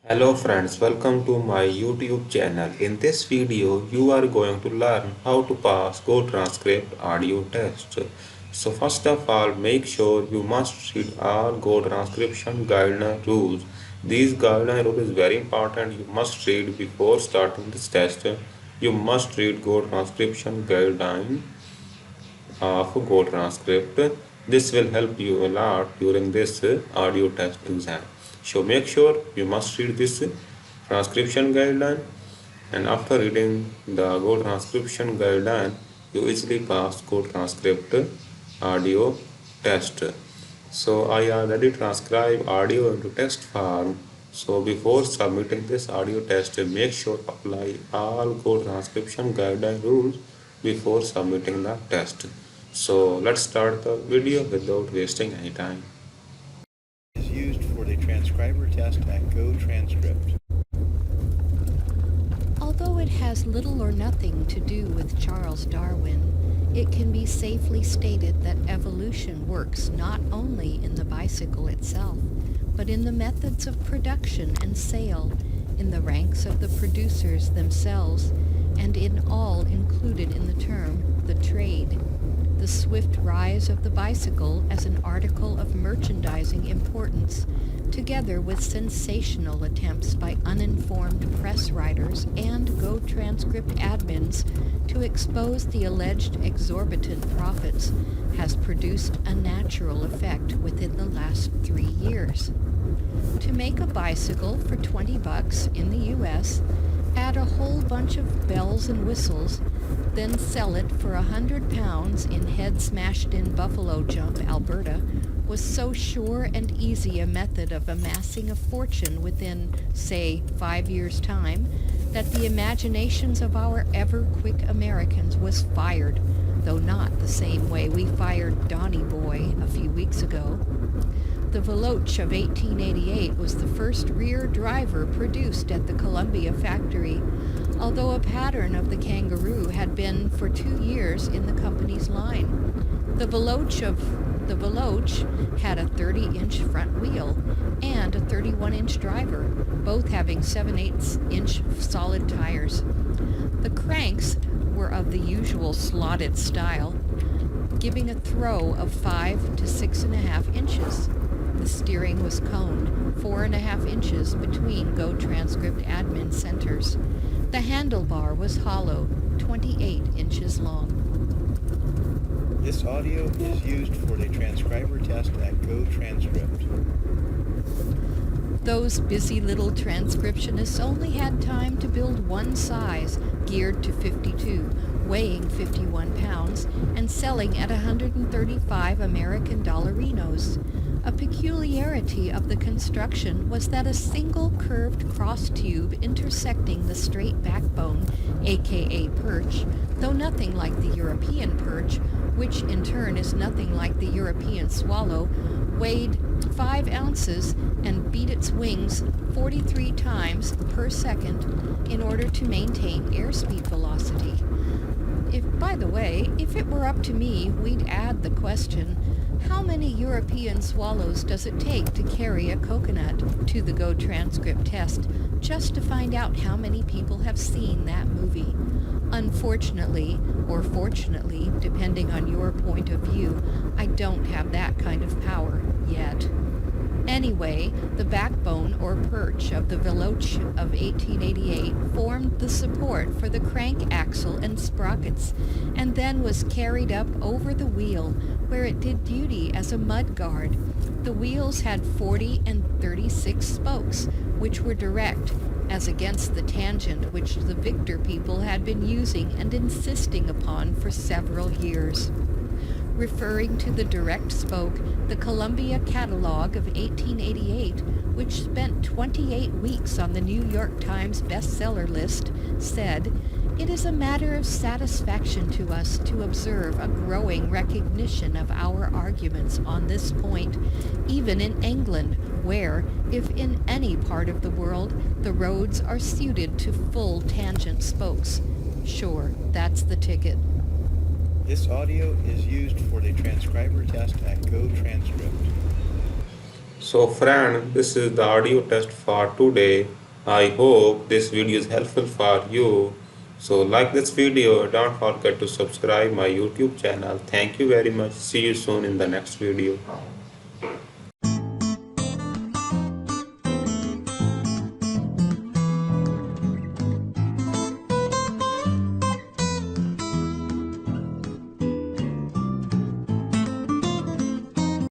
Hello friends, welcome to my YouTube channel. In this video, you are going to learn how to pass GoTranscript audio test. So first of all, make sure you must read all GoTranscription guideline rules. These guideline rules is very important. You must read before starting this test. You must read GoTranscription guideline of GoTranscript. This will help you a lot during this audio test exam. So make sure you must read this transcription guideline, and after reading the GoTranscription guideline, you easily pass GoTranscript audio test. So I already transcribe audio into text form. So before submitting this audio test, make sure apply all GoTranscription guideline rules before submitting the test. So let's start the video without wasting any time. Is used for the transcriber test at GoTranscript. Although it has little or nothing to do with Charles Darwin, it can be safely stated that evolution works not only in the bicycle itself, but in the methods of production and sale, in the ranks of the producers themselves, and in all included in the term, the trade. The swift rise of the bicycle as an article of merchandising importance, together with sensational attempts by uninformed press writers and GoTranscript admins to expose the alleged exorbitant profits, has produced a natural effect within the last 3 years. To make a bicycle for $20 in the US, add a whole bunch of bells and whistles, then sell it for £100 in head-smashed-in Buffalo Jump, Alberta, was so sure and easy a method of amassing a fortune within, say, 5 years' time, that the imaginations of our ever-quick Americans was fired, though not the same way we fired Donny Boy a few weeks ago. The Veloce of 1888 was the first rear driver produced at the Columbia factory, although a pattern of the kangaroo had been for 2 years in the company's line. The Veloce had a 30-inch front wheel and a 31-inch driver, both having 7/8-inch solid tires. The cranks were of the usual slotted style, giving a throw of 5 to 6.5 inches. The steering was coned 4.5 inches between GoTranscript admin centers. The handlebar was hollow, 28 inches long. This audio is used for the transcriber test at GoTranscript. Those busy little transcriptionists only had time to build one size, geared to 52, weighing 51 pounds, and selling at 135 American dollarinos. A peculiarity of the construction was that a single curved cross tube intersecting the straight backbone, aka perch, though nothing like the European perch, which in turn is nothing like the European swallow, weighed 5 ounces and beat its wings 43 times per second in order to maintain airspeed velocity. By the way, if it were up to me, we'd add the question, how many European swallows does it take to carry a coconut to the GoTranscript test, just to find out how many people have seen that movie? Unfortunately, or fortunately, depending on your point of view, I don't have that kind of power yet. Anyway, the backbone or perch of the Veloce of 1888 formed the support for the crank axle and sprockets, and then was carried up over the wheel, where it did duty as a mud guard. The wheels had 40 and 36 spokes, which were direct, as against the tangent which the Victor people had been using and insisting upon for several years. Referring to the direct spoke, the Columbia Catalog of 1888, which spent 28 weeks on the New York Times bestseller list, said, "It is a matter of satisfaction to us to observe a growing recognition of our arguments on this point, even in England, where, if in any part of the world, the roads are suited to full tangent spokes. Sure, that's the ticket." This audio is used for the transcriber test at GoTranscript. So friend, this is the audio test for today. I hope this video is helpful for you. So like this video, don't forget to subscribe my YouTube channel. Thank you very much. See you soon in the next video.